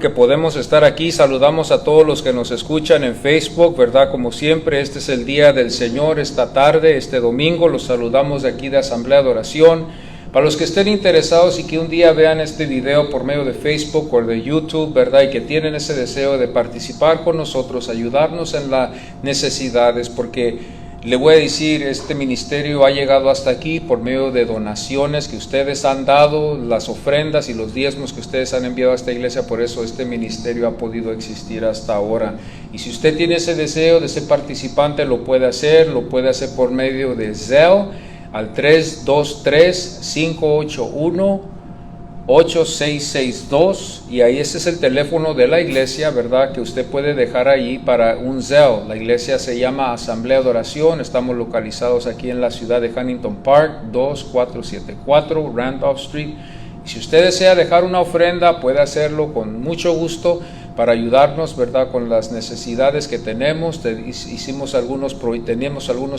porque podemos estar aquí. Saludamos a todos los que nos escuchan en Facebook, ¿verdad? Como siempre, este es el día del Señor, esta tarde, este domingo. Los saludamos de aquí de Asamblea de Oración. Para los que estén interesados y que un día vean este video por medio de Facebook o de YouTube, ¿verdad? Y que tienen ese deseo de participar con nosotros, ayudarnos en las necesidades, porque le voy a decir, este ministerio ha llegado hasta aquí por medio de donaciones que ustedes han dado, las ofrendas y los diezmos que ustedes han enviado a esta iglesia. Por eso este ministerio ha podido existir hasta ahora. Y si usted tiene ese deseo de ser participante, lo puede hacer por medio de Zelle al 323-581-8662, y ahí ese es el teléfono de la iglesia, ¿verdad? Que usted puede dejar ahí para un Zelle. La iglesia se llama Asamblea de Oración. Estamos localizados aquí en la ciudad de Huntington Park, 2474 Randolph Street. Y si usted desea dejar una ofrenda, puede hacerlo con mucho gusto para ayudarnos, ¿verdad? Con las necesidades que tenemos. Teníamos algunos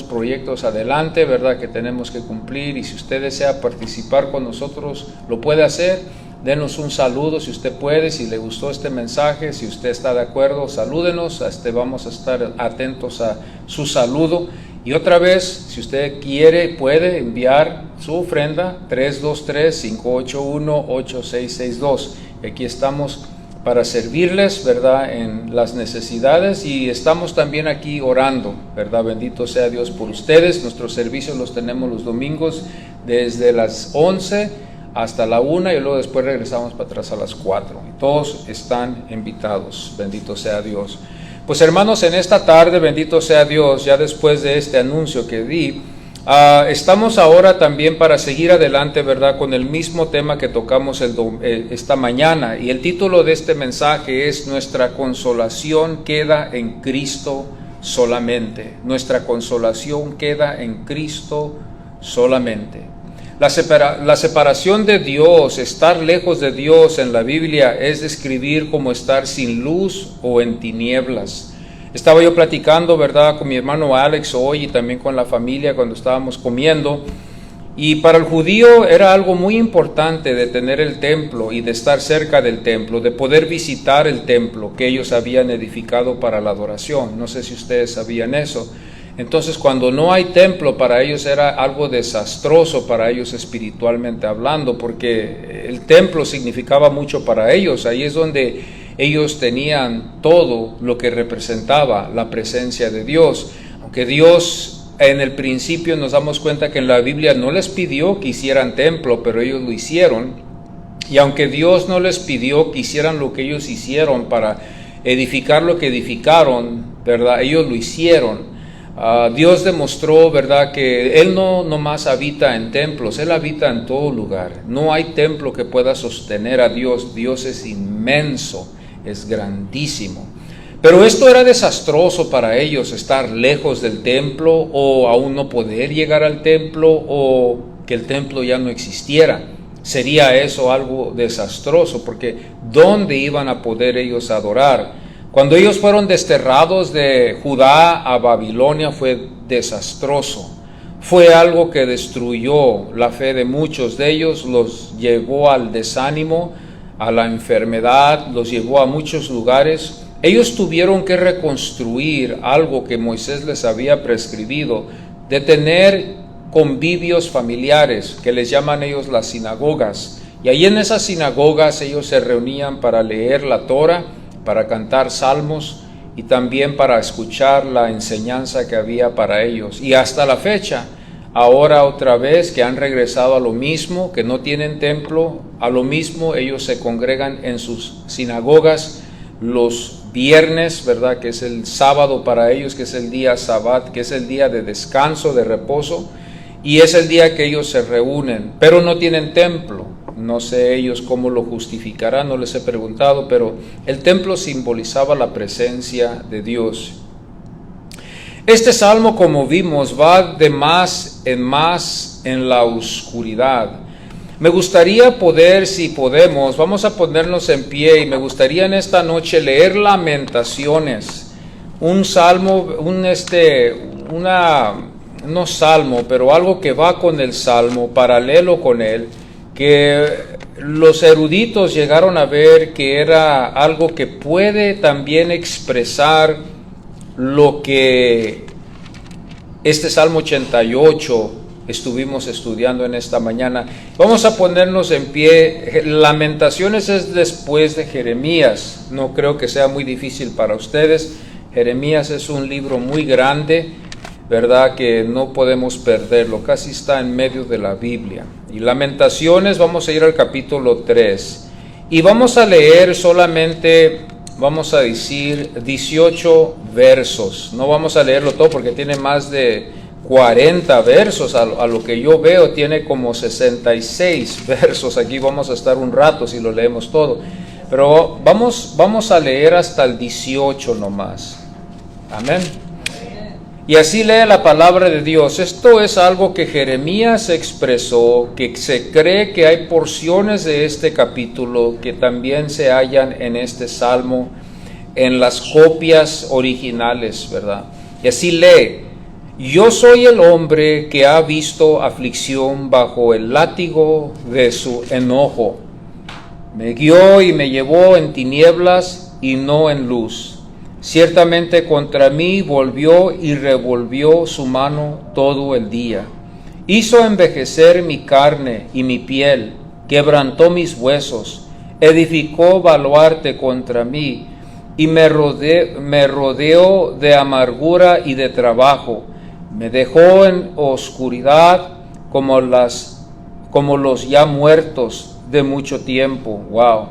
proyectos adelante, ¿verdad? Que tenemos que cumplir, y si usted desea participar con nosotros, lo puede hacer. Denos un saludo si usted puede, si le gustó este mensaje, si usted está de acuerdo, salúdenos. Vamos a estar atentos a su saludo. Y otra vez, si usted quiere, puede enviar su ofrenda 323-581-8662. Aquí estamos para servirles, ¿verdad? En las necesidades, y estamos también aquí orando, ¿verdad? Bendito sea Dios por ustedes. Nuestros servicios los tenemos los domingos desde las 11 hasta la 1, y luego después regresamos para atrás a las 4. Y todos están invitados. Bendito sea Dios. Pues hermanos, en esta tarde, bendito sea Dios, ya después de este anuncio que di, estamos ahora también para seguir adelante, ¿verdad? Con el mismo tema que tocamos esta mañana, y el título de este mensaje es: Nuestra consolación queda en Cristo solamente. Nuestra consolación queda en Cristo solamente. La separación de Dios, estar lejos de Dios en la Biblia, es describir como estar sin luz o en tinieblas. Estaba yo platicando, ¿verdad?, con mi hermano Alex hoy, y también con la familia cuando estábamos comiendo. Y para el judío era algo muy importante de tener el templo y de estar cerca del templo, de poder visitar el templo que ellos habían edificado para la adoración. No sé si ustedes sabían eso. Entonces, cuando no hay templo, para ellos era algo desastroso, para ellos espiritualmente hablando, porque el templo significaba mucho para ellos. Ahí es donde ellos tenían todo lo que representaba la presencia de Dios. Aunque Dios, en el principio nos damos cuenta que en la Biblia no les pidió que hicieran templo, pero ellos lo hicieron. Y aunque Dios no les pidió que hicieran lo que ellos hicieron para edificar lo que edificaron, ¿verdad?, ellos lo hicieron. Dios demostró, ¿verdad?, que Él no nomás habita en templos, Él habita en todo lugar. No hay templo que pueda sostener a Dios. Dios es inmenso, es grandísimo. Pero esto era desastroso para ellos, estar lejos del templo, o aún no poder llegar al templo, o que el templo ya no existiera. Sería eso algo desastroso, porque ¿dónde iban a poder ellos adorar? Cuando ellos fueron desterrados de Judá a Babilonia fue desastroso. Fue algo que destruyó la fe de muchos de ellos, los llevó al desánimo, a la enfermedad, los llevó a muchos lugares. Ellos tuvieron que reconstruir algo que Moisés les había prescribido, de tener convivios familiares, que les llaman ellos las sinagogas. Y ahí en esas sinagogas ellos se reunían para leer la Torah, para cantar salmos y también para escuchar la enseñanza que había para ellos. Y hasta la fecha, ahora otra vez que han regresado a lo mismo, que no tienen templo, a lo mismo ellos se congregan en sus sinagogas los viernes, ¿verdad?, que es el sábado para ellos, que es el día Sabbat, que es el día de descanso, de reposo, y es el día que ellos se reúnen, pero no tienen templo. No sé ellos cómo lo justificarán, no les he preguntado, pero el templo simbolizaba la presencia de Dios. Este salmo, como vimos, va de más en la oscuridad. Me gustaría poder, si podemos, vamos a ponernos en pie, y me gustaría en esta noche leer Lamentaciones, un salmo, no salmo, pero algo que va con el salmo, paralelo con él, que los eruditos llegaron a ver que era algo que puede también expresar lo que este Salmo 88 estuvimos estudiando en esta mañana. Vamos a ponernos en pie. Lamentaciones es después de Jeremías. No creo que sea muy difícil para ustedes. Jeremías es un libro muy grande, ¿verdad? Que no podemos perderlo. Casi está en medio de la Biblia. Y Lamentaciones, vamos a ir al capítulo 3. Y vamos a leer solamente, vamos a decir, 18 versos. No vamos a leerlo todo porque tiene más de 40 versos, a lo que yo veo tiene como 66 versos. Aquí vamos a estar un rato si lo leemos todo, pero vamos a leer hasta el 18 nomás. Amén. Y así lee la palabra de Dios. Esto es algo que Jeremías expresó, que se cree que hay porciones de este capítulo que también se hallan en este salmo, en las copias originales, ¿verdad? Y así lee: yo soy el hombre que ha visto aflicción bajo el látigo de su enojo. Me guió y me llevó en tinieblas y no en luz. Ciertamente contra mí volvió y revolvió su mano todo el día. Hizo envejecer mi carne y mi piel, quebrantó mis huesos, edificó baluarte contra mí y me rodeó de amargura y de trabajo. Me dejó en oscuridad como los ya muertos de mucho tiempo. Wow.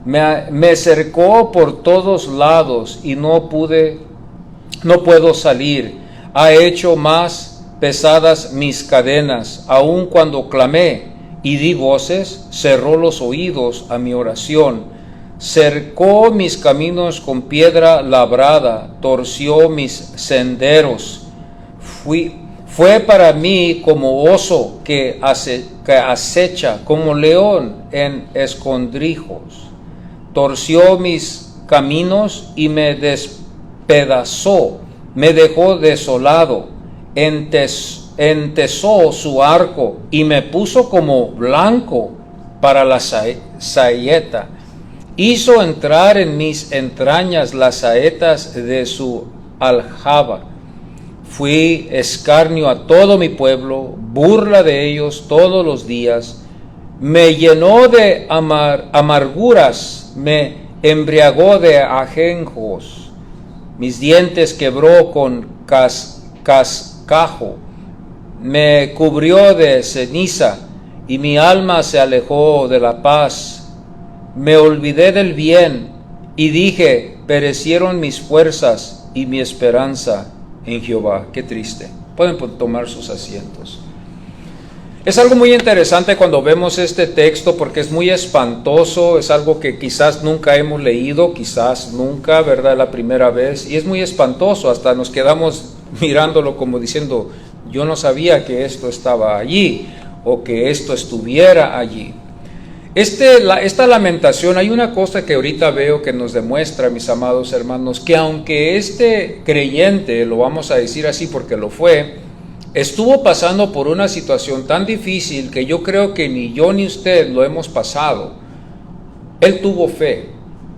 Me cercó por todos lados y no puedo salir. Ha hecho más pesadas mis cadenas. Aun cuando clamé y di voces, cerró los oídos a mi oración. Cercó mis caminos con piedra labrada, torció mis senderos. Fue para mí como oso que acecha, como león en escondrijos. Torció mis caminos y me despedazó, me dejó desolado, entesó su arco y me puso como blanco para la saeta. Hizo entrar en mis entrañas las saetas de su aljaba. Fui escarnio a todo mi pueblo, burla de ellos todos los días. Me llenó de amarguras, me embriagó de ajenjos. Mis dientes quebró con cascajo. Me cubrió de ceniza y mi alma se alejó de la paz. Me olvidé del bien y dije, perecieron mis fuerzas y mi esperanza en Jehová. Qué triste. Pueden tomar sus asientos. Es algo muy interesante cuando vemos este texto porque es muy espantoso, es algo que quizás nunca hemos leído, quizás nunca, ¿verdad? La primera vez, y es muy espantoso, hasta nos quedamos mirándolo como diciendo, yo no sabía que esto estaba allí o que esto estuviera allí. Esta lamentación, hay una cosa que ahorita veo que nos demuestra, mis amados hermanos, que aunque este creyente, lo vamos a decir así porque lo fue, estuvo pasando por una situación tan difícil que yo creo que ni yo ni usted lo hemos pasado, él tuvo fe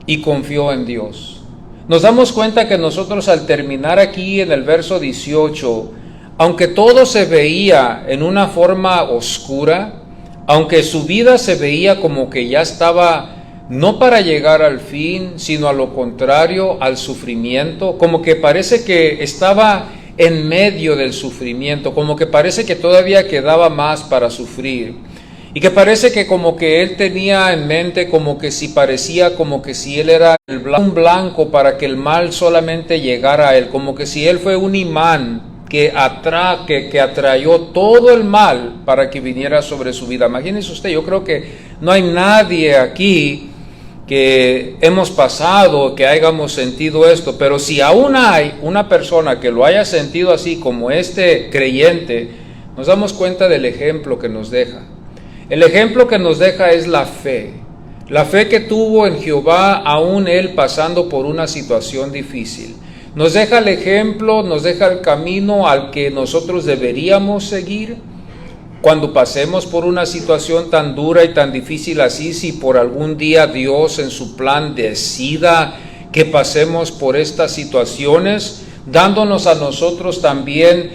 y confió en Dios. Nos damos cuenta que nosotros al terminar aquí en el verso 18, aunque todo se veía en una forma oscura, aunque su vida se veía como que ya estaba no para llegar al fin, sino a lo contrario, al sufrimiento, como que parece que estaba en medio del sufrimiento, como que parece que todavía quedaba más para sufrir, y que parece que como que él tenía en mente como que si parecía como que si él era un blanco para que el mal solamente llegara a él, como que si él fue un imán que atrayó todo el mal para que viniera sobre su vida. Imagínese usted, yo creo que no hay nadie aquí que hemos pasado, que hayamos sentido esto, pero si aún hay una persona que lo haya sentido así como este creyente, nos damos cuenta del ejemplo que nos deja. El ejemplo que nos deja es la fe que tuvo en Jehová, aún él pasando por una situación difícil. Nos deja el ejemplo, nos deja el camino al que nosotros deberíamos seguir, cuando pasemos por una situación tan dura y tan difícil así, si por algún día Dios en su plan decida que pasemos por estas situaciones, dándonos a nosotros también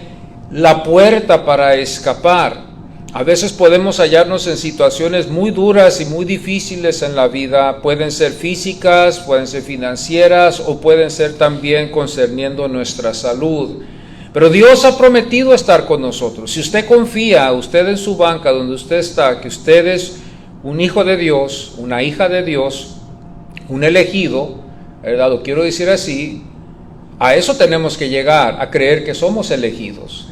la puerta para escapar. A veces podemos hallarnos en situaciones muy duras y muy difíciles en la vida. Pueden ser físicas, pueden ser financieras o pueden ser también concerniendo nuestra salud. Pero Dios ha prometido estar con nosotros. Si usted confía, usted en su banca donde usted está, que usted es un hijo de Dios, una hija de Dios, un elegido, ¿verdad? Lo quiero decir así, a eso tenemos que llegar, a creer que somos elegidos.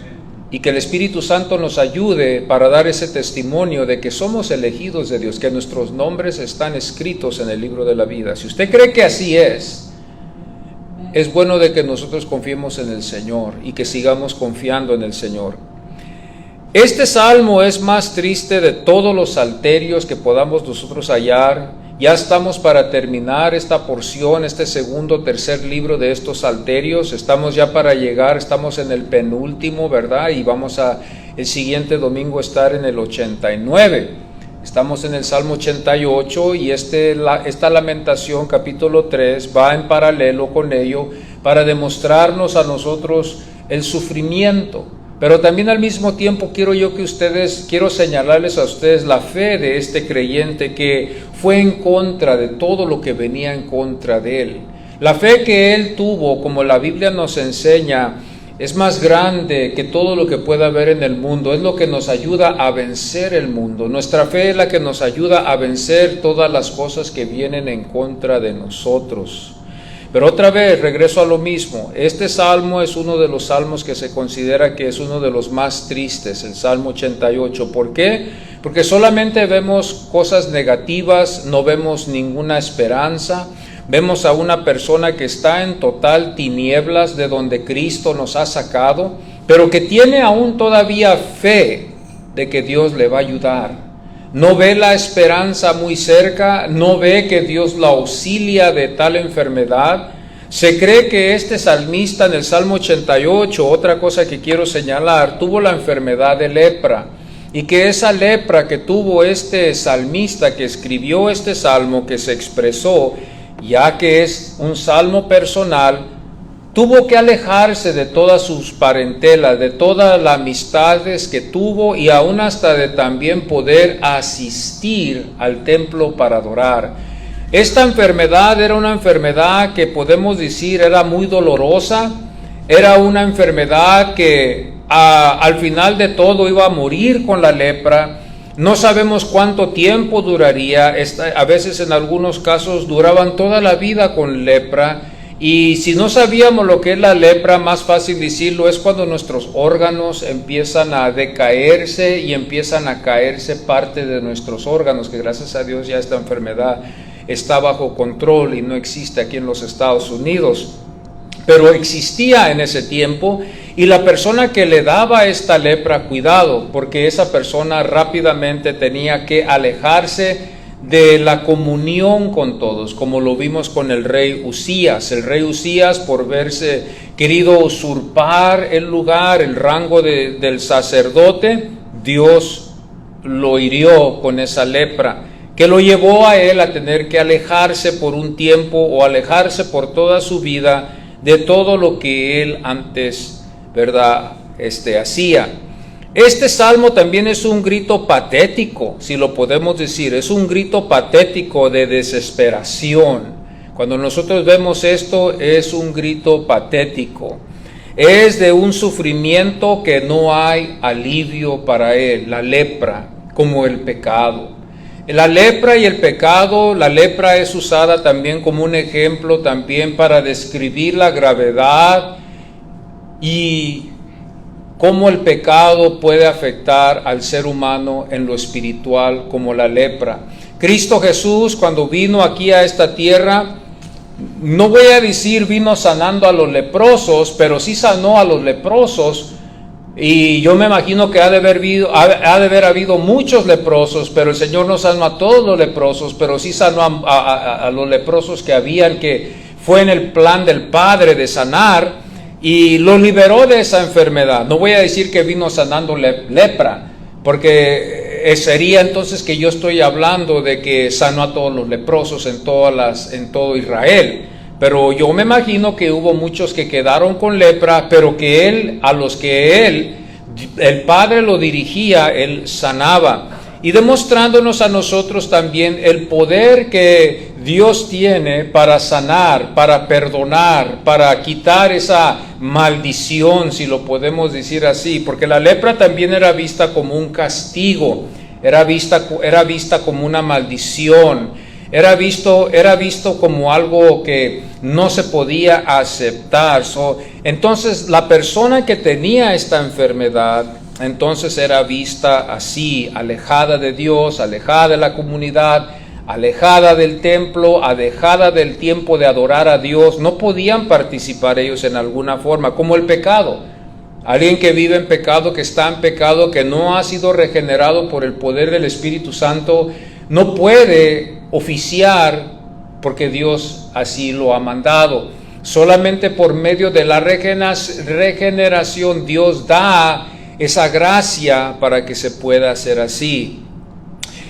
Y que el Espíritu Santo nos ayude para dar ese testimonio de que somos elegidos de Dios, que nuestros nombres están escritos en el libro de la vida. Si usted cree que así es bueno de que nosotros confiemos en el Señor y que sigamos confiando en el Señor. Este salmo es más triste de todos los salterios que podamos nosotros hallar. Ya estamos para terminar esta porción, este segundo, tercer libro de estos salterios. Estamos ya para llegar, estamos en el penúltimo, ¿verdad? Y vamos el siguiente domingo estar en el 89. Estamos en el Salmo 88 y esta lamentación, capítulo 3, va en paralelo con ello para demostrarnos a nosotros el sufrimiento. Pero también al mismo tiempo quiero señalarles a ustedes la fe de este creyente que fue en contra de todo lo que venía en contra de él. La fe que él tuvo, como la Biblia nos enseña, es más grande que todo lo que pueda haber en el mundo. Es lo que nos ayuda a vencer el mundo. Nuestra fe es la que nos ayuda a vencer todas las cosas que vienen en contra de nosotros. Pero otra vez, regreso a lo mismo. Este salmo es uno de los salmos que se considera que es uno de los más tristes, el Salmo 88. ¿Por qué? Porque solamente vemos cosas negativas, no vemos ninguna esperanza. Vemos a una persona que está en total tinieblas de donde Cristo nos ha sacado, pero que tiene aún todavía fe de que Dios le va a ayudar. No ve la esperanza muy cerca, no ve que Dios la auxilia de tal enfermedad. Se cree que este salmista en el Salmo 88, otra cosa que quiero señalar, tuvo la enfermedad de lepra. Y que esa lepra que tuvo este salmista que escribió este salmo, que se expresó, ya que es un salmo personal, tuvo que alejarse de todas sus parentelas, de todas las amistades que tuvo y aún hasta de también poder asistir al templo para adorar. Esta enfermedad era una enfermedad que podemos decir era muy dolorosa, era una enfermedad que al final de todo iba a morir con la lepra. No sabemos cuánto tiempo duraría, a veces en algunos casos duraban toda la vida con lepra. Y si no sabíamos lo que es la lepra, más fácil decirlo, es cuando nuestros órganos empiezan a decaerse y empiezan a caerse parte de nuestros órganos, que gracias a Dios ya esta enfermedad está bajo control y no existe aquí en los Estados Unidos. Pero existía en ese tiempo y la persona que le daba esta lepra, cuidado, porque esa persona rápidamente tenía que alejarse de la comunión con todos, como lo vimos con el rey Usías. El rey Usías, por verse querido usurpar el lugar, el rango del sacerdote, Dios lo hirió con esa lepra, que lo llevó a él a tener que alejarse por un tiempo o alejarse por toda su vida de todo lo que él antes, ¿verdad?, hacía. Este salmo también es un grito patético, si lo podemos decir, es un grito patético de desesperación. Cuando nosotros vemos esto, es un grito patético. Es de un sufrimiento que no hay alivio para él, la lepra, como el pecado. La lepra y el pecado, la lepra es usada también como un ejemplo también para describir la gravedad y cómo el pecado puede afectar al ser humano en lo espiritual, como la lepra. Cristo Jesús, cuando vino aquí a esta tierra, no voy a decir vino sanando a los leprosos, pero sí sanó a los leprosos. Y yo me imagino que ha de haber habido muchos leprosos, pero el Señor no sanó a todos los leprosos, pero sí sanó a los leprosos que habían, que fue en el plan del Padre de sanar. Y lo liberó de esa enfermedad. No voy a decir que vino sanando lepra, porque sería entonces que yo estoy hablando de que sanó a todos los leprosos en todo Israel. Pero yo me imagino que hubo muchos que quedaron con lepra, pero que a los que el Padre lo dirigía, él sanaba. Y demostrándonos a nosotros también el poder que Dios tiene para sanar, para perdonar, para quitar esa maldición, si lo podemos decir así, porque la lepra también era vista como un castigo, era vista como una maldición, era visto como algo que no se podía aceptar. Entonces la persona que tenía esta enfermedad, entonces era vista así, alejada de Dios, alejada de la comunidad, alejada del templo, alejada del tiempo de adorar a Dios. No podían participar ellos en alguna forma, como el pecado. Alguien que vive en pecado, que está en pecado, que no ha sido regenerado por el poder del Espíritu Santo, no puede oficiar porque Dios así lo ha mandado. Solamente por medio de la regeneración Dios da esa gracia para que se pueda hacer así.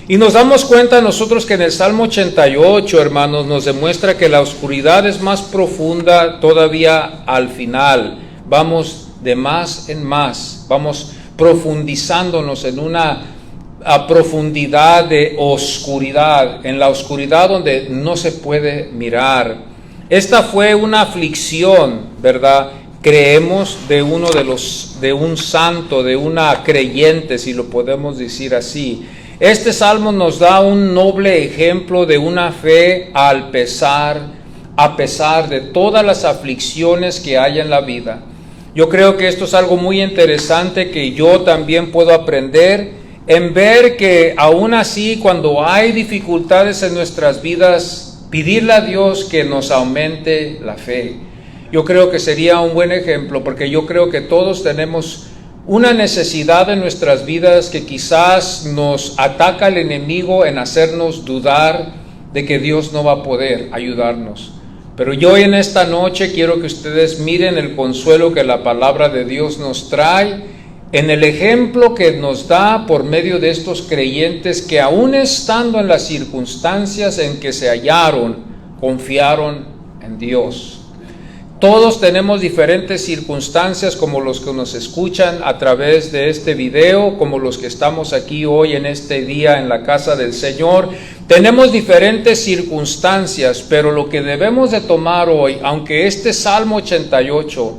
Y nos damos cuenta nosotros que en el Salmo 88, hermanos, nos demuestra que la oscuridad es más profunda todavía al final. Vamos de más en más, vamos profundizándonos en una profundidad de oscuridad, en la oscuridad donde no se puede mirar. Esta fue una aflicción, ¿verdad? Creemos de un santo, de una creyente, si lo podemos decir así. Este salmo nos da un noble ejemplo de una fe a pesar de todas las aflicciones que hay en la vida. Yo creo que esto es algo muy interesante que yo también puedo aprender en ver que aún así, cuando hay dificultades en nuestras vidas, pedirle a Dios que nos aumente la fe. Yo creo que sería un buen ejemplo, porque yo creo que todos tenemos una necesidad en nuestras vidas que quizás nos ataca el enemigo en hacernos dudar de que Dios no va a poder ayudarnos. Pero yo en esta noche quiero que ustedes miren el consuelo que la palabra de Dios nos trae, en el ejemplo que nos da por medio de estos creyentes que aún estando en las circunstancias en que se hallaron, confiaron en Dios. Todos tenemos diferentes circunstancias, como los que nos escuchan a través de este video, como los que estamos aquí hoy en este día en la casa del Señor. Tenemos diferentes circunstancias, pero lo que debemos de tomar hoy, aunque este Salmo 88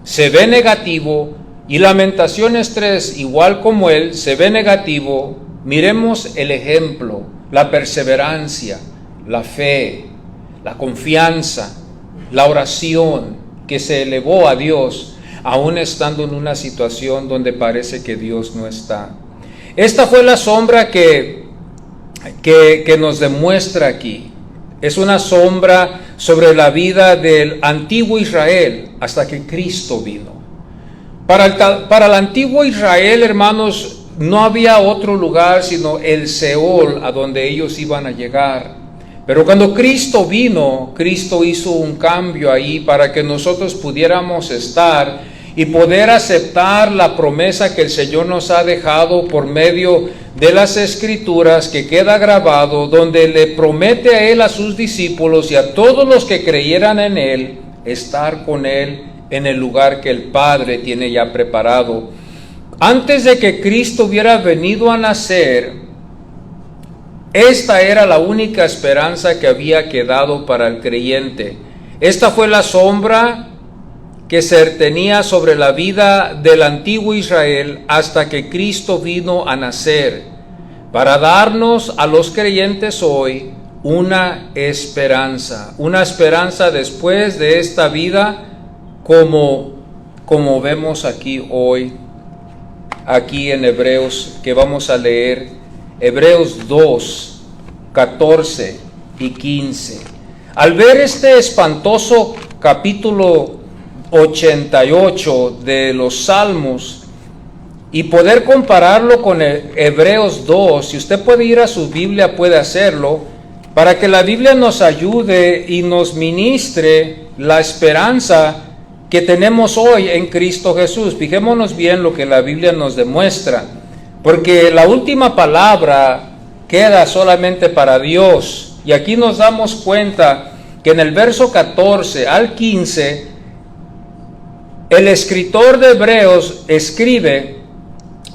se ve negativo y Lamentaciones 3, igual como él, se ve negativo, miremos el ejemplo, la perseverancia, la fe, la confianza, la oración que se elevó a Dios, aún estando en una situación donde parece que Dios no está. Esta fue la sombra que nos demuestra aquí. Es una sombra sobre la vida del antiguo Israel hasta que Cristo vino. Para el antiguo Israel, hermanos, no había otro lugar sino el Seol a donde ellos iban a llegar. Pero cuando Cristo vino, Cristo hizo un cambio ahí para que nosotros pudiéramos estar y poder aceptar la promesa que el Señor nos ha dejado por medio de las Escrituras, que queda grabado, donde le promete a Él, a sus discípulos y a todos los que creyeran en Él, estar con Él en el lugar que el Padre tiene ya preparado. Antes de que Cristo hubiera venido a nacer, esta era la única esperanza que había quedado para el creyente. Esta fue la sombra que se tenía sobre la vida del antiguo Israel hasta que Cristo vino a nacer, para darnos a los creyentes hoy una esperanza después de esta vida, como vemos aquí hoy, aquí en Hebreos, que vamos a leer. Hebreos 2, 14 y 15. Al ver este espantoso capítulo 88 de los Salmos y poder compararlo con Hebreos 2, si usted puede ir a su Biblia, puede hacerlo, para que la Biblia nos ayude y nos ministre la esperanza que tenemos hoy en Cristo Jesús. Fijémonos bien lo que la Biblia nos demuestra. porque la última palabra queda solamente para Dios. Y aquí nos damos cuenta que en el verso 14 al 15, el escritor de Hebreos escribe,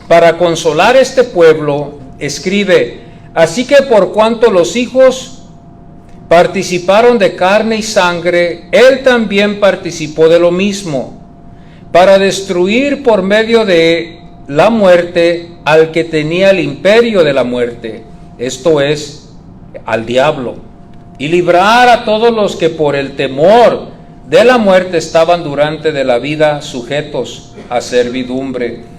para consolar este pueblo, escribe: así que por cuanto los hijos participaron de carne y sangre, él también participó de lo mismo, para destruir por medio de la muerte al que tenía el imperio de la muerte, esto es, al diablo, y librar a todos los que por el temor de la muerte estaban durante de la vida sujetos a servidumbre.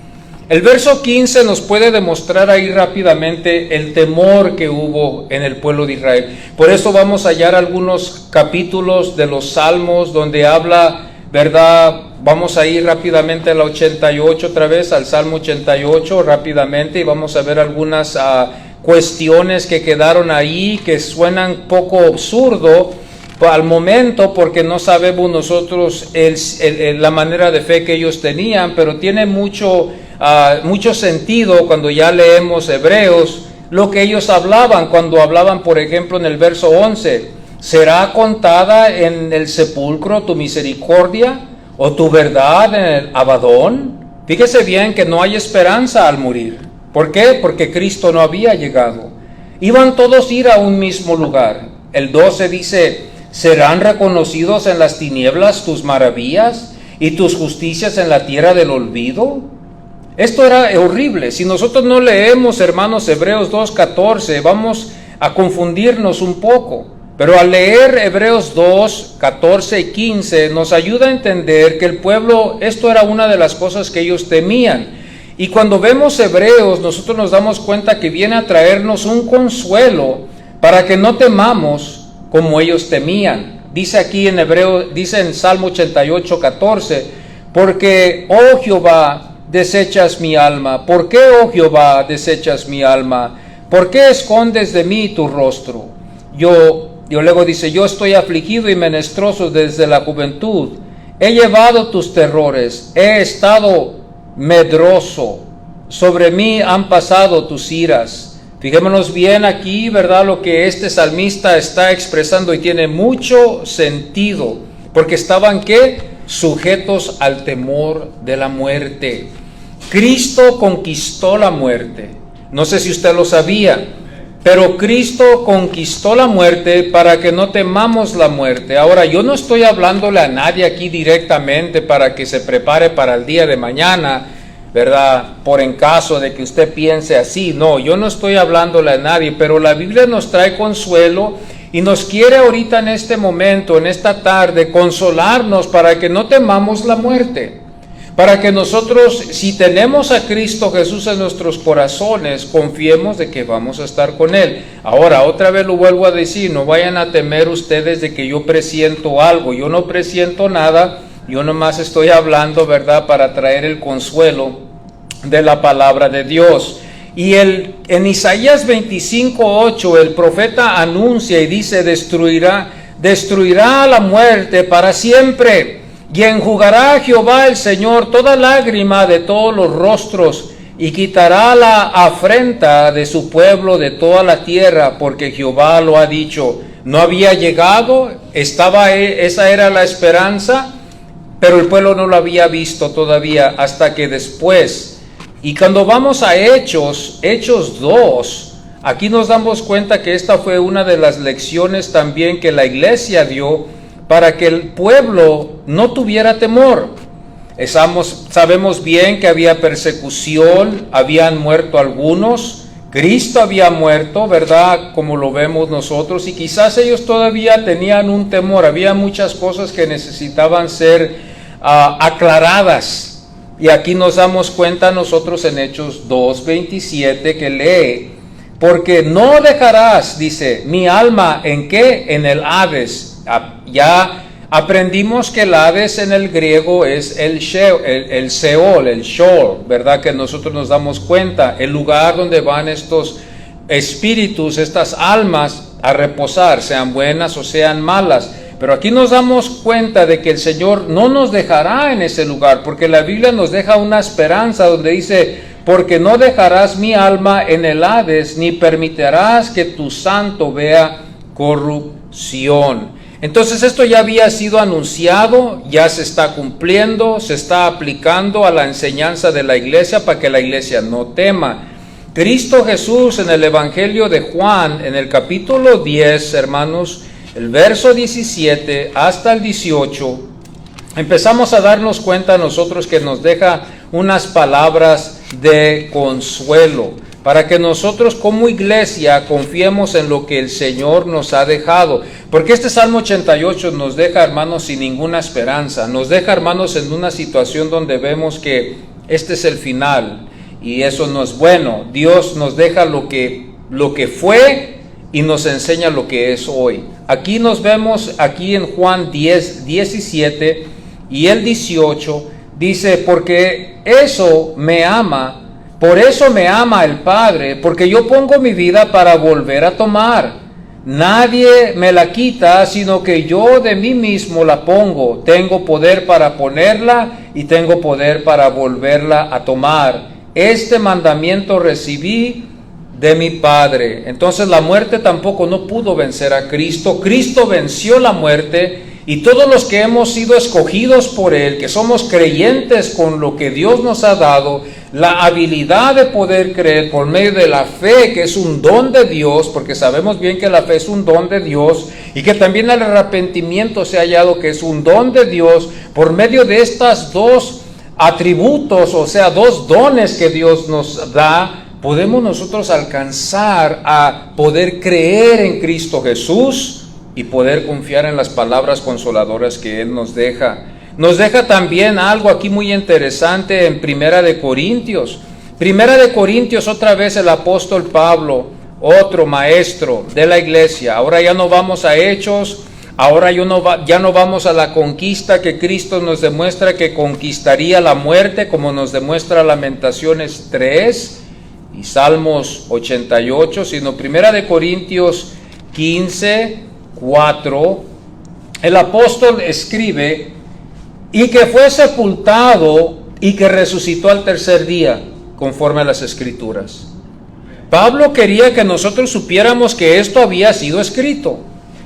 El verso 15 nos puede demostrar ahí rápidamente el temor que hubo en el pueblo de Israel. Por eso vamos a hallar algunos capítulos de los Salmos donde habla, ¿verdad? Vamos a ir rápidamente al 88 otra vez, al Salmo 88 rápidamente, y vamos a ver algunas cuestiones que quedaron ahí que suenan poco absurdo al momento, porque no sabemos nosotros la manera de fe que ellos tenían, pero tiene mucho sentido cuando ya leemos Hebreos, lo que ellos hablaban, cuando hablaban, por ejemplo, en el verso 11, ¿será contada en el sepulcro tu misericordia o tu verdad en el Abadón? Fíjese bien que no hay esperanza al morir. ¿Por qué? Porque Cristo no había llegado. Iban todos a ir a un mismo lugar. El 12 dice: ¿serán reconocidos en las tinieblas tus maravillas y tus justicias en la tierra del olvido? Esto era horrible. Si nosotros no leemos, hermanos, Hebreos 2:14, vamos a confundirnos un poco. Pero al leer Hebreos 2:14 y 15 nos ayuda a entender que el pueblo, esto era una de las cosas que ellos temían. Y cuando vemos Hebreos, nosotros nos damos cuenta que viene a traernos un consuelo para que no temamos como ellos temían. Dice aquí en Hebreo, dice en Salmo 88:14, porque, oh Jehová, desechas mi alma. ¿Por qué, oh Jehová, desechas mi alma? ¿Por qué escondes de mí tu rostro? Yo luego dice: yo estoy afligido y menesteroso desde la juventud. He llevado tus terrores, he estado medroso, sobre mí han pasado tus iras. Fijémonos bien aquí, ¿verdad?, lo que este salmista está expresando, y tiene mucho sentido, porque estaban, ¿qué?, sujetos al temor de la muerte. Cristo conquistó la muerte. No sé si usted lo sabía, pero Cristo conquistó la muerte para que no temamos la muerte. Ahora, yo no estoy hablándole a nadie aquí directamente para que se prepare para el día de mañana, ¿verdad?, por en caso de que usted piense así. No, yo no estoy hablándole a nadie, pero la Biblia nos trae consuelo y nos quiere ahorita en este momento, en esta tarde, consolarnos para que no temamos la muerte. Para que nosotros, si tenemos a Cristo Jesús en nuestros corazones, confiemos de que vamos a estar con Él. Ahora, otra vez lo vuelvo a decir, no vayan a temer ustedes de que yo presiento algo. Yo no presiento nada, yo nomás estoy hablando, ¿verdad?, para traer el consuelo de la palabra de Dios. Y en Isaías 25:8, el profeta anuncia y dice: destruirá a la muerte para siempre. Y enjugará Jehová el Señor toda lágrima de todos los rostros, y quitará la afrenta de su pueblo de toda la tierra, porque Jehová lo ha dicho. No había llegado, esa era la esperanza, pero el pueblo no lo había visto todavía hasta que después. Y cuando vamos a Hechos 2, aquí nos damos cuenta que esta fue una de las lecciones también que la iglesia dio para que el pueblo no tuviera temor. Sabemos bien que había persecución, habían muerto algunos, Cristo había muerto, ¿verdad?, como lo vemos nosotros, y quizás ellos todavía tenían un temor. Había muchas cosas que necesitaban ser aclaradas. Y aquí nos damos cuenta nosotros en Hechos 2:27 que lee: porque no dejarás, dice, mi alma, ¿en qué? En el Hades. Ya aprendimos que el Hades en el griego es el Sheol, el Sheol, ¿verdad?, que nosotros nos damos cuenta, el lugar donde van estos espíritus, estas almas a reposar, sean buenas o sean malas. Pero aquí nos damos cuenta de que el Señor no nos dejará en ese lugar, porque la Biblia nos deja una esperanza donde dice: porque no dejarás mi alma en el Hades, ni permitirás que tu santo vea corrupción. Entonces esto ya había sido anunciado, ya se está cumpliendo, se está aplicando a la enseñanza de la iglesia para que la iglesia no tema. Cristo Jesús en el Evangelio de Juan, en el capítulo 10, hermanos, el verso 17 hasta el 18, empezamos a darnos cuenta nosotros que nos deja unas palabras de consuelo, para que nosotros como iglesia confiemos en lo que el Señor nos ha dejado. Porque este Salmo 88 nos deja, hermanos, sin ninguna esperanza. Nos deja, hermanos, en una situación donde vemos que este es el final. Y eso no es bueno. Dios nos deja lo que fue y nos enseña lo que es hoy. Aquí nos vemos, aquí en Juan 10, 17 y el 18, dice, porque eso me ama. Por eso me ama el Padre, porque yo pongo mi vida para volver a tomar. Nadie me la quita, sino que yo de mí mismo la pongo. Tengo poder para ponerla y tengo poder para volverla a tomar. Este mandamiento recibí de mi Padre. Entonces la muerte tampoco no pudo vencer a Cristo. Cristo venció la muerte. Y todos los que hemos sido escogidos por Él, que somos creyentes con lo que Dios nos ha dado, la habilidad de poder creer por medio de la fe, que es un don de Dios, porque sabemos bien que la fe es un don de Dios, y que también el arrepentimiento se ha hallado que es un don de Dios, por medio de estas dos atributos, o sea, dos dones que Dios nos da, podemos nosotros alcanzar a poder creer en Cristo Jesús, y poder confiar en las palabras consoladoras que Él nos deja. Nos deja también algo aquí muy interesante en Primera de Corintios. Primera de Corintios, otra vez el apóstol Pablo, otro maestro de la iglesia. Ahora ya no vamos a Hechos, ahora ya no vamos a la conquista que Cristo nos demuestra que conquistaría la muerte, como nos demuestra Lamentaciones 3 y Salmos 88, sino Primera de Corintios 15, 4, el apóstol escribe, y que fue sepultado y que resucitó al tercer día, conforme a las Escrituras. Pablo quería que nosotros supiéramos que esto había sido escrito.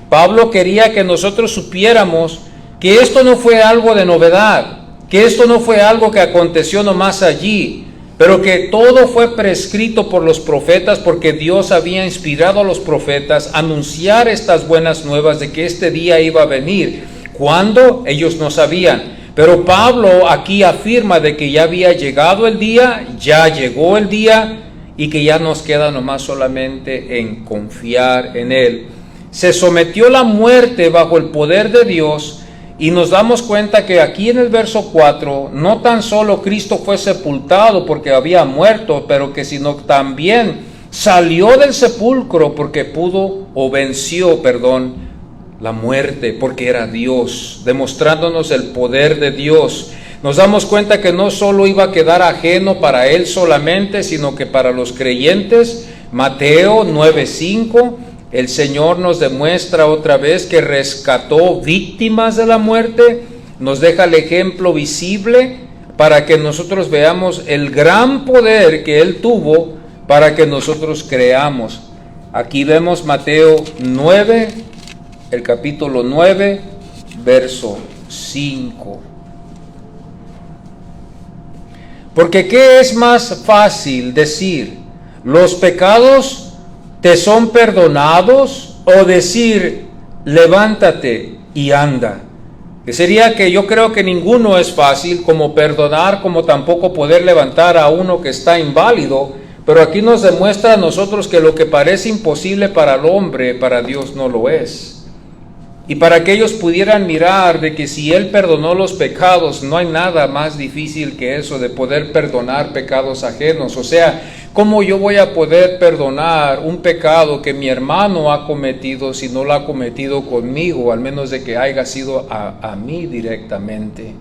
Pablo quería que nosotros supiéramos que esto no fue algo de novedad, que esto no fue algo que aconteció nomás allí, pero que todo fue prescrito por los profetas, porque Dios había inspirado a los profetas a anunciar estas buenas nuevas de que este día iba a venir. ¿Cuándo? Ellos no sabían. Pero Pablo aquí afirma de que ya había llegado el día, ya llegó el día, y que ya nos queda nomás solamente en confiar en Él. Se sometió la muerte bajo el poder de Dios. Y nos damos cuenta que aquí en el verso 4, no tan solo Cristo fue sepultado porque había muerto, pero que sino también salió del sepulcro porque venció la muerte, porque era Dios, demostrándonos el poder de Dios. Nos damos cuenta que no solo iba a quedar ajeno para Él solamente, sino que para los creyentes. Mateo 9:5, el Señor nos demuestra otra vez que rescató víctimas de la muerte, nos deja el ejemplo visible para que nosotros veamos el gran poder que Él tuvo para que nosotros creamos. Aquí vemos Mateo 9, el capítulo 9, verso 5. Porque ¿qué es más fácil decir? ¿Los pecados te son perdonados? O decir, levántate y anda. Que sería que yo creo que ninguno es fácil, como perdonar, como tampoco poder levantar a uno que está inválido. Pero aquí nos demuestra a nosotros que lo que parece imposible para el hombre, para Dios no lo es. Y para que ellos pudieran mirar de que si Él perdonó los pecados, no hay nada más difícil que eso, de poder perdonar pecados ajenos. O sea, ¿cómo yo voy a poder perdonar un pecado que mi hermano ha cometido si no lo ha cometido conmigo, al menos de que haya sido a mí directamente?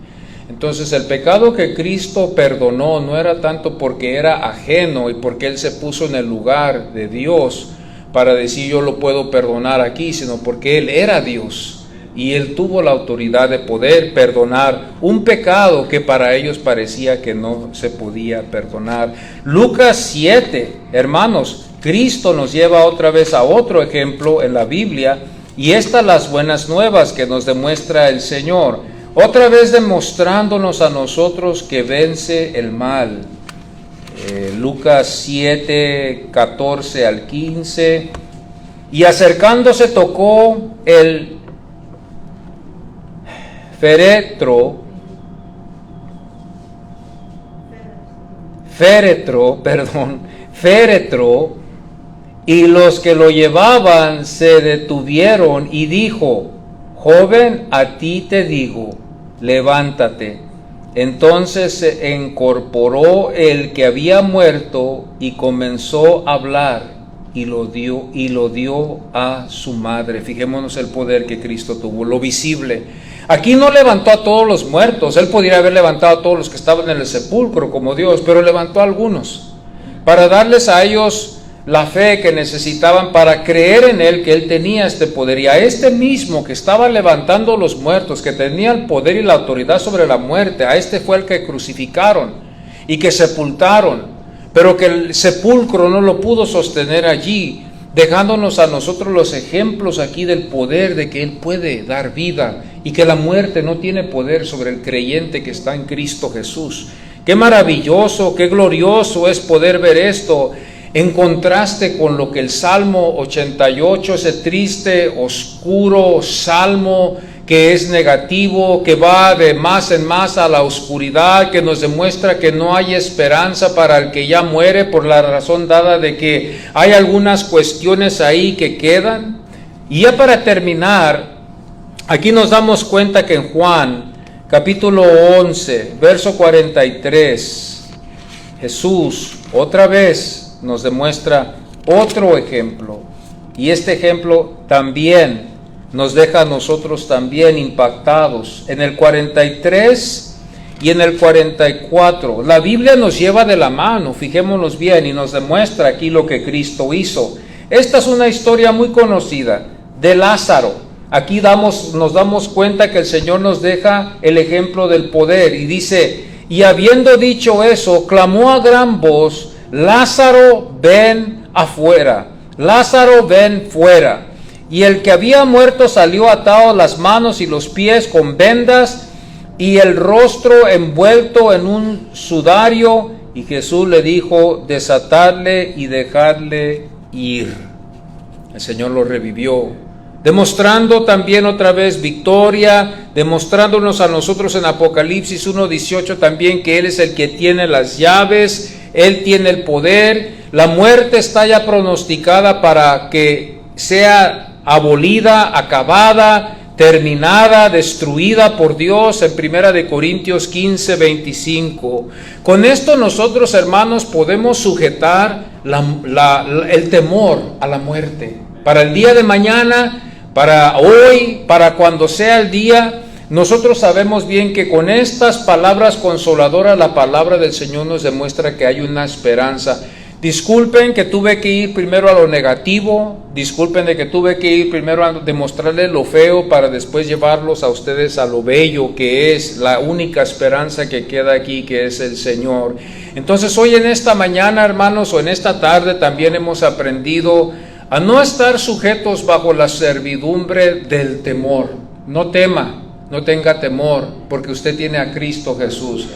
Entonces el pecado que Cristo perdonó no era tanto porque era ajeno y porque Él se puso en el lugar de Dios para decir yo lo puedo perdonar aquí, sino porque Él era Dios y Él tuvo la autoridad de poder perdonar un pecado que para ellos parecía que no se podía perdonar. Lucas 7, hermanos, Cristo nos lleva otra vez a otro ejemplo en la Biblia, y estas las buenas nuevas que nos demuestra el Señor, otra vez demostrándonos a nosotros que vence el mal. Lucas 7, 14 al 15. Y acercándose tocó el féretro, y los que lo llevaban se detuvieron y dijo: joven, a ti te digo, levántate. Entonces se incorporó el que había muerto y comenzó a hablar, y lo dio a su madre. Fijémonos el poder que Cristo tuvo, lo visible. Aquí no levantó a todos los muertos. Él podría haber levantado a todos los que estaban en el sepulcro como Dios, pero levantó a algunos para darles a ellos la fe que necesitaban para creer en Él, que Él tenía este poder. Y a este mismo que estaba levantando a los muertos, que tenía el poder y la autoridad sobre la muerte, a este fue el que crucificaron y que sepultaron, pero que el sepulcro no lo pudo sostener allí, dejándonos a nosotros los ejemplos aquí del poder de que Él puede dar vida y que la muerte no tiene poder sobre el creyente que está en Cristo Jesús. Qué maravilloso, qué glorioso es poder ver esto en contraste con lo que el Salmo 88, ese triste, oscuro salmo que es negativo, que va de más en más a la oscuridad, que nos demuestra que no hay esperanza para el que ya muere, por la razón dada de que hay algunas cuestiones ahí que quedan. Y ya para terminar, aquí nos damos cuenta que en Juan capítulo 11, verso 43, Jesús otra vez nos demuestra otro ejemplo, y este ejemplo también nos deja a nosotros también impactados. En el 43 y en el 44, la Biblia nos lleva de la mano, fijémonos bien, y nos demuestra aquí lo que Cristo hizo. Esta es una historia muy conocida de Lázaro. Aquí nos damos cuenta que el Señor nos deja el ejemplo del poder, y dice: y habiendo dicho eso, clamó a gran voz: Lázaro, ven afuera. Lázaro, ven fuera. Y el que había muerto salió atado las manos y los pies con vendas y el rostro envuelto en un sudario. Y Jesús le dijo: desatadle y dejadle ir. El Señor lo revivió, demostrando también otra vez victoria, demostrándonos a nosotros en Apocalipsis 1:18 también que Él es el que tiene las llaves. Él tiene el poder. La muerte está ya pronosticada para que sea abolida, acabada, terminada, destruida por Dios en 1 Corintios 15:25. Con esto nosotros, hermanos, podemos sujetar el temor a la muerte. Para el día de mañana, para hoy, para cuando sea el día, nosotros sabemos bien que con estas palabras consoladoras, la palabra del Señor nos demuestra que hay una esperanza. Disculpen que tuve que ir primero a lo negativo, disculpen de que tuve que ir primero a demostrarles lo feo para después llevarlos a ustedes a lo bello, que es la única esperanza que queda aquí, que es el Señor. Entonces hoy en esta mañana, hermanos, o en esta tarde también hemos aprendido a no estar sujetos bajo la servidumbre del temor. No tema. No tenga temor, porque usted tiene a Cristo Jesús.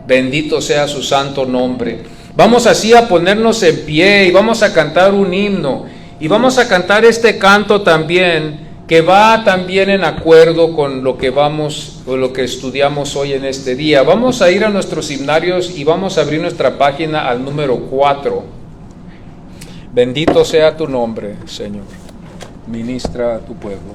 Bendito sea su santo nombre. Vamos así a ponernos en pie y vamos a cantar un himno. Y vamos a cantar este canto también, que va también en acuerdo con lo que estudiamos hoy en este día. Vamos a ir a nuestros himnarios y vamos a abrir nuestra página al número 4. Bendito sea tu nombre, Señor. Ministra a tu pueblo.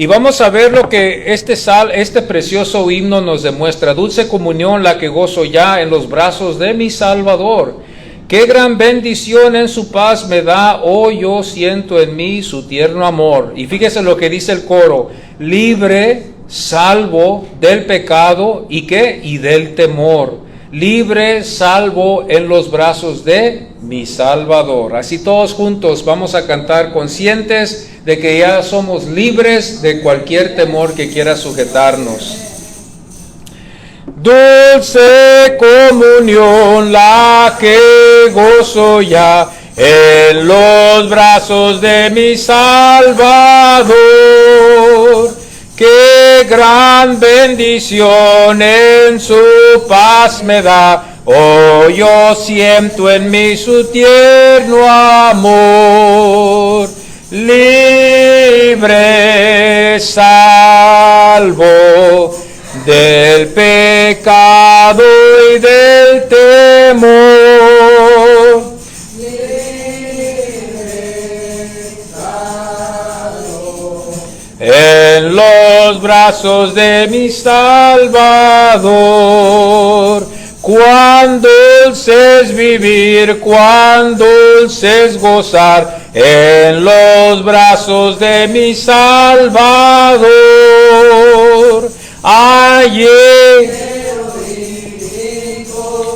Y vamos a ver lo que este precioso himno nos demuestra. Dulce comunión la que gozo ya en los brazos de mi Salvador. Qué gran bendición en su paz me da, oh yo siento en mí su tierno amor. Y fíjese lo que dice el coro: libre, salvo del pecado, ¿y qué? Y del temor. Libre, salvo en los brazos de mi Salvador. Así todos juntos vamos a cantar conscientes de que ya somos libres de cualquier temor que quiera sujetarnos. Dulce comunión la que gozo ya en los brazos de mi Salvador. Qué gran bendición en su paz me da. Oh, yo siento en mí su tierno amor. Libre, salvo del pecado y del temor. En los brazos de mi Salvador, cuán dulce es vivir, cuán dulce es gozar, en los brazos de mi Salvador. Allí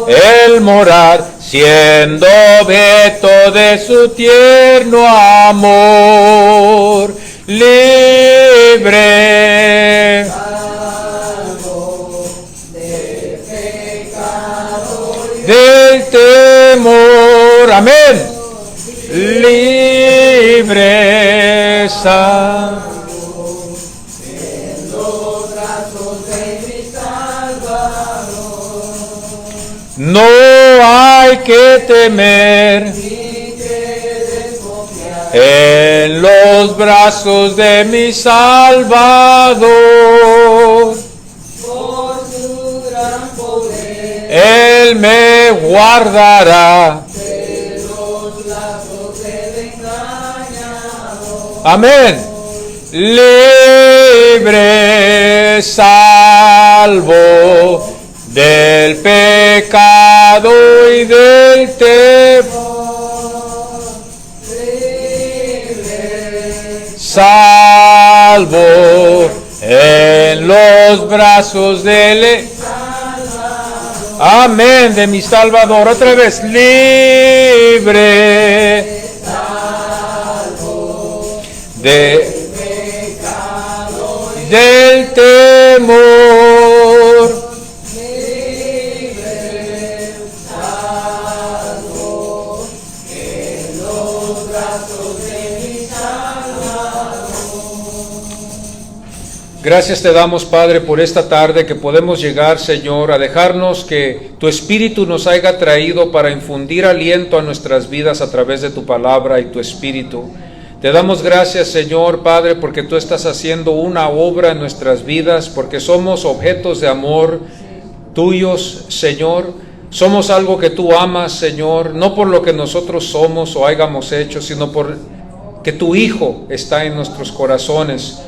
el morar, siendo objeto de su tierno amor. Libre, salvo del pecado y del temor. Amén. Libre, salvo en los brazos de mi Salvador. No hay que temer en los brazos de mi Salvador. Por su gran poder, Él me guardará de los lazos del engañador. Amén. Libre, salvo del pecado y del temor. Salvo en los brazos de amén, de mi Salvador. Otra vez, libre, salvo del temor. Libre, salvo en los brazos de mi Salvador. Gracias te damos, Padre, por esta tarde que podemos llegar, Señor, a dejarnos que tu Espíritu nos haya traído para infundir aliento a nuestras vidas a través de tu palabra y tu Espíritu. Te damos gracias, Señor, Padre, porque tú estás haciendo una obra en nuestras vidas, porque somos objetos de amor tuyos, Señor. Somos algo que tú amas, Señor, no por lo que nosotros somos o hayamos hecho, sino por que tu Hijo está en nuestros corazones.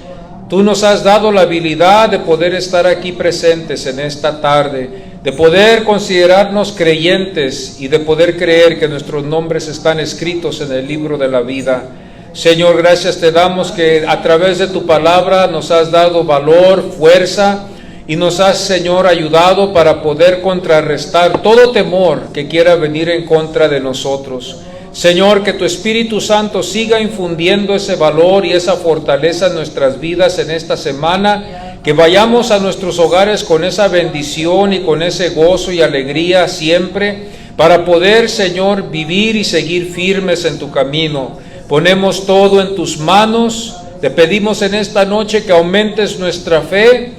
Tú nos has dado la habilidad de poder estar aquí presentes en esta tarde, de poder considerarnos creyentes y de poder creer que nuestros nombres están escritos en el libro de la vida. Señor, gracias te damos que a través de tu palabra nos has dado valor, fuerza y nos has, Señor, ayudado para poder contrarrestar todo temor que quiera venir en contra de nosotros. Señor, que tu Espíritu Santo siga infundiendo ese valor y esa fortaleza en nuestras vidas en esta semana, que vayamos a nuestros hogares con esa bendición y con ese gozo y alegría siempre, para poder, Señor, vivir y seguir firmes en tu camino. Ponemos todo en tus manos, te pedimos en esta noche que aumentes nuestra fe,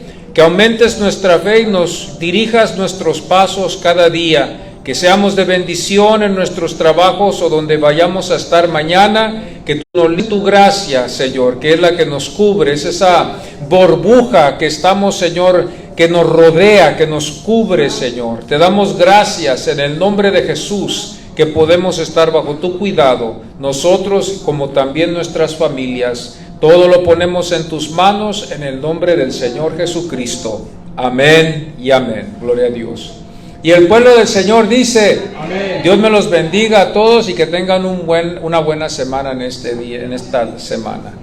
y nos dirijas nuestros pasos cada día. Que seamos de bendición en nuestros trabajos o donde vayamos a estar mañana, que tú nos des tu gracia, Señor, que es la que nos cubre, es esa burbuja que estamos, Señor, que nos rodea, que nos cubre, Señor. Te damos gracias en el nombre de Jesús, que podemos estar bajo tu cuidado, nosotros como también nuestras familias. Todo lo ponemos en tus manos en el nombre del Señor Jesucristo. Amén y amén. Gloria a Dios. Y el pueblo del Señor dice, amén. Dios me los bendiga a todos y que tengan una buena semana en este día, en esta semana.